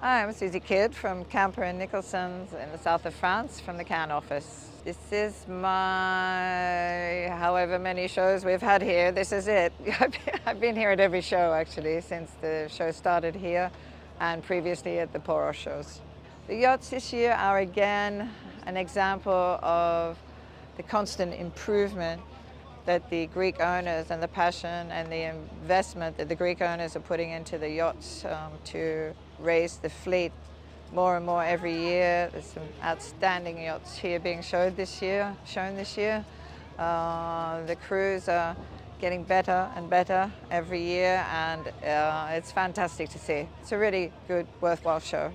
Hi, I'm Susie Kidd from Camper and Nicholson's in the south of France from the Cannes office. This is my, however many shows we've had here, this is it. I've been here at every show actually since the show started here and previously at the Poros shows. The yachts this year are again an example of the constant improvement that the Greek owners and the passion and the investment that the Greek owners are putting into the yachts to raise the fleet more and more every year. There's some outstanding yachts here being shown this year. The crews are getting better and better every year, and it's fantastic to see. It's a really good, worthwhile show.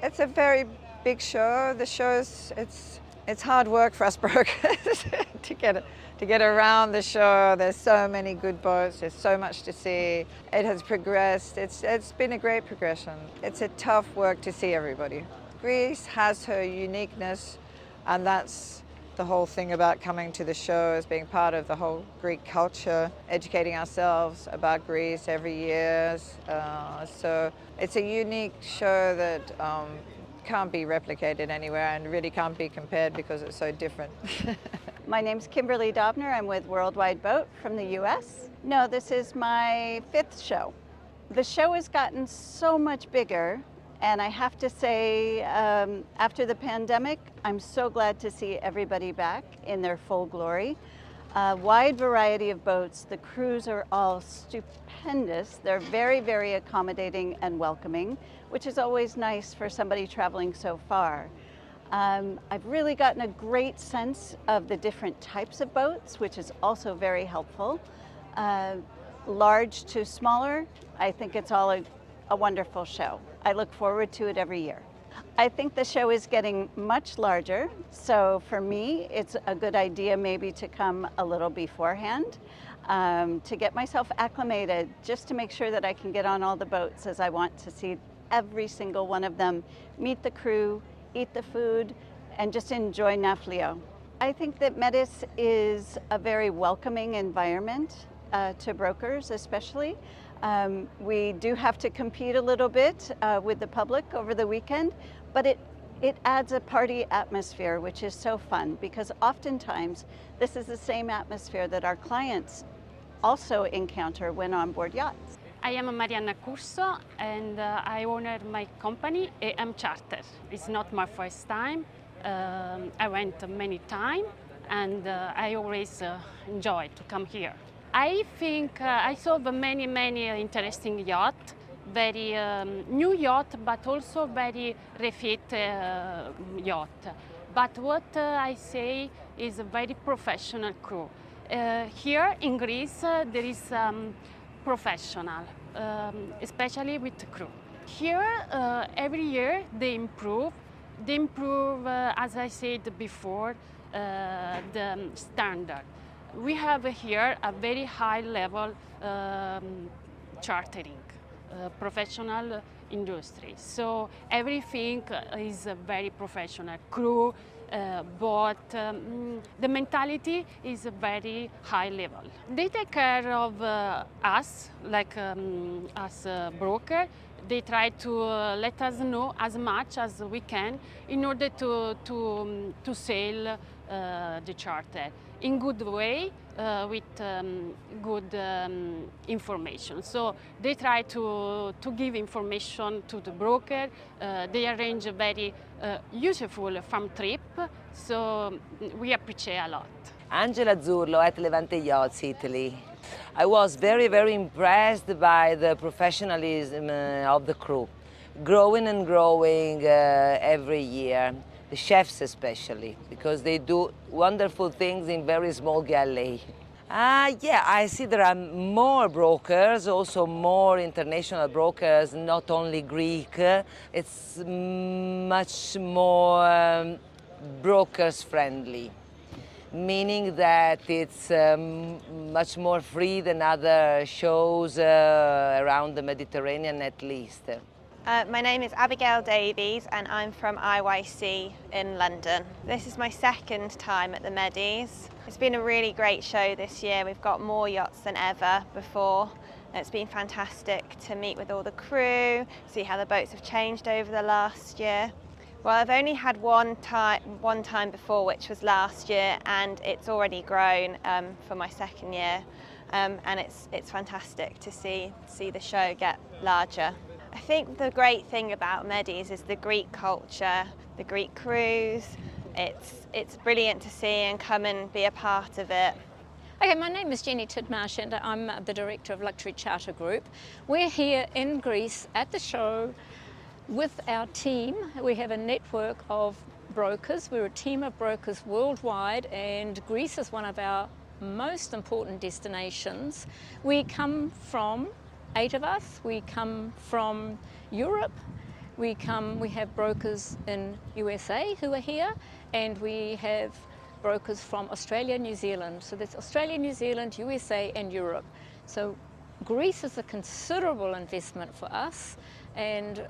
It's a very big show. The show's it's hard work for us brokers to get around the show. There's so many good boats. There's so much to see. It has progressed. It's been a great progression. It's a tough work to see everybody. Greece has her uniqueness, and that's the whole thing about coming to the show, is being part of the whole Greek culture, educating ourselves about Greece every year. So it's a unique show that can't be replicated anywhere and really can't be compared because it's so different. My name's Kimberly Dobner. I'm with Worldwide Boat from the US. No, this is my 5th show. The show has gotten so much bigger, and I have to say, after the pandemic, I'm so glad to see everybody back in their full glory. A wide variety of boats. The crews are all stupendous. They're very, very accommodating and welcoming, which is always nice for somebody traveling so far. I've really gotten a great sense of the different types of boats, which is also very helpful. Large to smaller, I think it's all a wonderful show. I look forward to it every year. I think the show is getting much larger, so for me, it's a good idea maybe to come a little beforehand to get myself acclimated, just to make sure that I can get on all the boats, as I want to see every single one of them, meet the crew, eat the food, and just enjoy Naflio. I think that MEDYS is a very welcoming environment to brokers especially. We do have to compete a little bit with the public over the weekend, but it adds a party atmosphere, which is so fun, because oftentimes this is the same atmosphere that our clients also encounter when on board yachts. I am Marianna Curso, and I own my company, AM Charter. It's not my first time. I went many times, and I always enjoy to come here. I think I saw many interesting yachts, very new yacht, but also very refit yacht. But what I say is a very professional crew. Here in Greece, there is professional, especially with the crew. Here, every year they improve. They improve, as I said before, the standard. We have here a very high level chartering, professional industry. So everything is a very professional crew, but the mentality is a very high level. They take care of us, like as a broker. They try to let us know as much as we can in order to sell the charter in good way, with good information. So they try to give information to the broker. They arrange a very useful farm trip, so we appreciate a lot. Angela Zurlo at Levante Yachts, Italy. I was very impressed by the professionalism of the crew, growing and growing every year. The chefs especially, because they do wonderful things in very small galley. Yeah, I see there are more brokers, also more international brokers, not only Greek. It's much more brokers friendly, meaning that it's much more free than other shows around the Mediterranean at least. My name is Abigail Davies and I'm from IYC in London. This is my second time at the MEDYS. It's been a really great show this year. We've got more yachts than ever before It's been fantastic to meet with all the crew, see how the boats have changed over the last year. Well, I've only had one time before, which was last year, and it's already grown for my second year, and it's fantastic to see the show get larger. I think the great thing about MEDYS is the Greek culture, the Greek crews. It's brilliant to see and come and be a part of it. Okay, my name is Jenny Tidmarsh and I'm the Director of Luxury Charter Group. We're here in Greece at the show with our team. We have a network of brokers. We're a team of brokers worldwide, and Greece is one of our most important destinations. We come from, 8 of us, we come from Europe. We have brokers in USA who are here, and we have brokers from Australia, New Zealand. So that's Australia, New Zealand, USA and Europe. So Greece is a considerable investment for us, and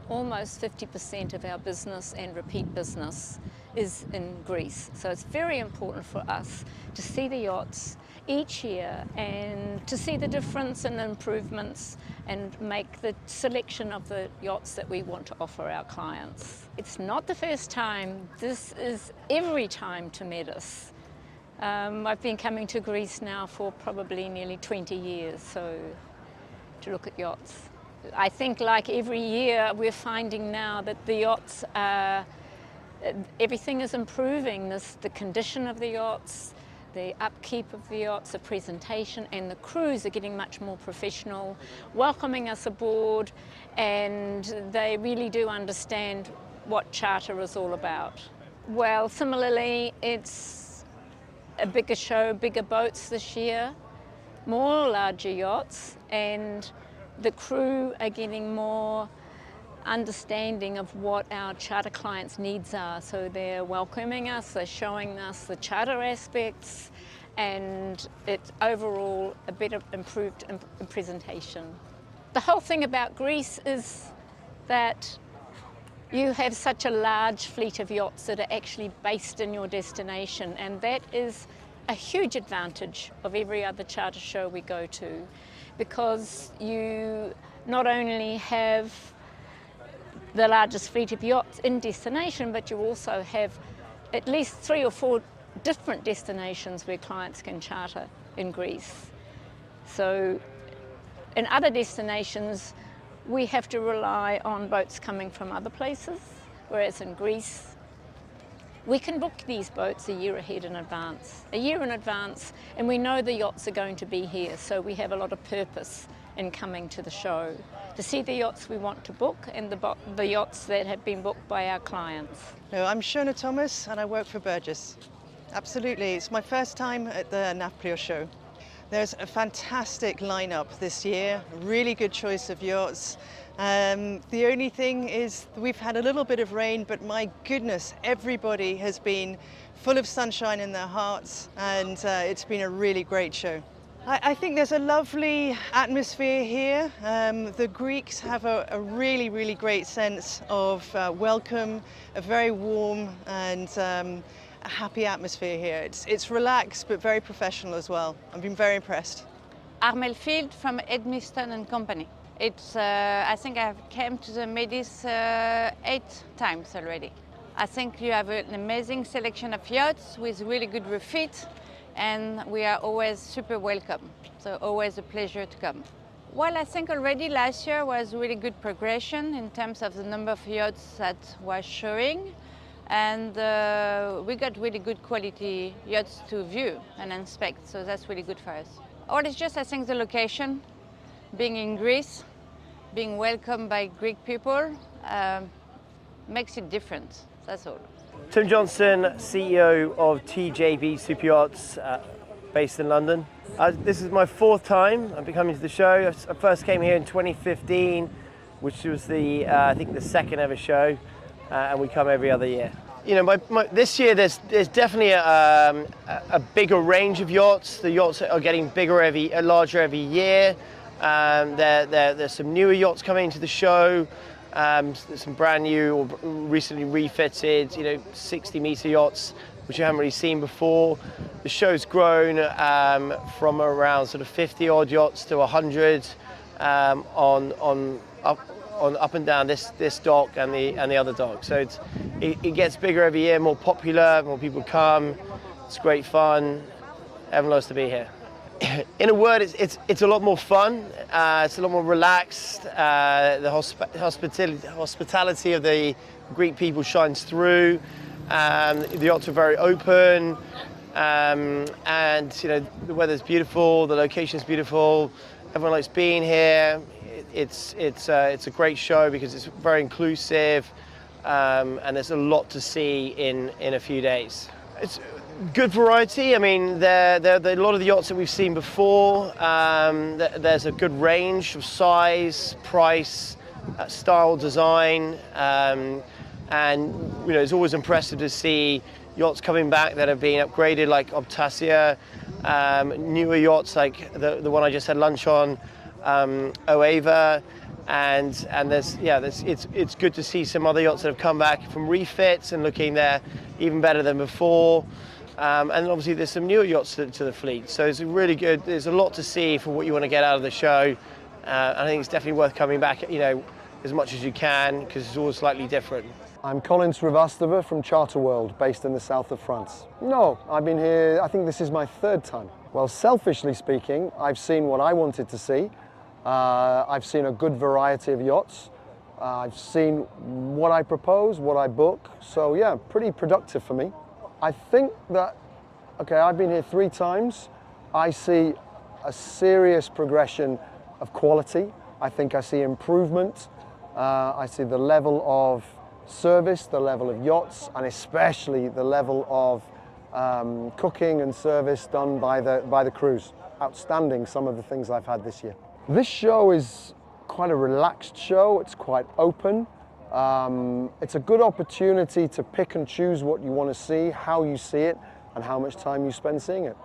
almost 50% of our business and repeat business is in Greece. So it's very important for us to see the yachts each year and to see the difference and improvements and make the selection of the yachts that we want to offer our clients. It's not the first time, this is every time to MEDYS. I've been coming to Greece now for probably nearly 20 years, so to look at yachts. I think like every year we're finding now that the yachts everything is improving. The condition of the yachts, the upkeep of the yachts, the presentation, and the crews are getting much more professional, welcoming us aboard, and they really do understand what charter is all about. Well, similarly, it's a bigger show, bigger boats this year, more larger yachts, and the crew are getting more understanding of what our charter clients' needs are. So they're welcoming us, they're showing us the charter aspects, and it's overall a better improved presentation. The whole thing about Greece is that you have such a large fleet of yachts that are actually based in your destination, and that is a huge advantage of every other charter show we go to, because you not only have the largest fleet of yachts in destination, but you also have at least 3 or 4 different destinations where clients can charter in Greece. So in other destinations, we have to rely on boats coming from other places, whereas in Greece, we can book these boats a year ahead in advance, and we know the yachts are going to be here, so we have a lot of purpose in coming to the show to see the yachts we want to book and the yachts that have been booked by our clients. No, I'm Shona Thomas and I work for Burgess. Absolutely, it's my first time at the Nafplio show. There's a fantastic lineup this year, really good choice of yachts. The only thing is we've had a little bit of rain, but my goodness, everybody has been full of sunshine in their hearts, and it's been a really great show. I think there's a lovely atmosphere here. The Greeks have a really, really great sense of welcome, a very warm and a happy atmosphere here. It's relaxed but very professional as well. I've been very impressed. Armel Field from Edmiston & Company. I think I've came to the MEDYS 8 times already. I think you have an amazing selection of yachts with really good refit, and we are always super welcome. So always a pleasure to come. Well, I think already last year was really good progression in terms of the number of yachts that was showing, and we got really good quality yachts to view and inspect, so that's really good for us. Or it's just, I think, the location, being in Greece, being welcomed by Greek people, makes it different, that's all. Tim Johnson, CEO of TJB Super Yachts, based in London. This is my 4th time I've been coming to the show. I first came here in 2015, which was I think the 2nd ever show, and we come every other year. You know, this year there's definitely a bigger range of yachts. The yachts are getting larger every year. There's some newer yachts coming into the show. There's some brand new or recently refitted, 60-meter yachts which you haven't really seen before. The show's grown from around sort of 50 odd yachts to 100 up and down this dock and the other dock. So it gets bigger every year, more popular, more people come. It's great fun. Everyone loves to be here. In a word, it's a lot more fun. It's a lot more relaxed. The hospitality of the Greek people shines through. The yachts are very open, and the weather's beautiful. The location's beautiful. Everyone likes being here. It's a great show because it's very inclusive, and there's a lot to see in a few days. It's good variety. I mean, there are a lot of the yachts that we've seen before. There's a good range of size, price, style, design, and it's always impressive to see yachts coming back that have been upgraded, like Optasia, newer yachts like the one I just had lunch on, Oeva, and it's good to see some other yachts that have come back from refits and looking there even better than before. And obviously there's some newer yachts to the fleet, so it's really good. There's a lot to see for what you want to get out of the show. I think it's definitely worth coming back, as much as you can, because it's always slightly different. I'm Colin Srivastava from Charter World, based in the south of France. No, I've been here, I think this is my third time. Well, selfishly speaking, I've seen what I wanted to see. I've seen a good variety of yachts. I've seen what I propose, what I book. So yeah, pretty productive for me. I think that, okay, I've been here 3 times. I see a serious progression of quality. I think I see improvement. I see the level of service, the level of yachts, and especially the level of cooking and service done by the crews. Outstanding, some of the things I've had this year. This show is quite a relaxed show. It's quite open. It's a good opportunity to pick and choose what you want to see, how you see it, and how much time you spend seeing it.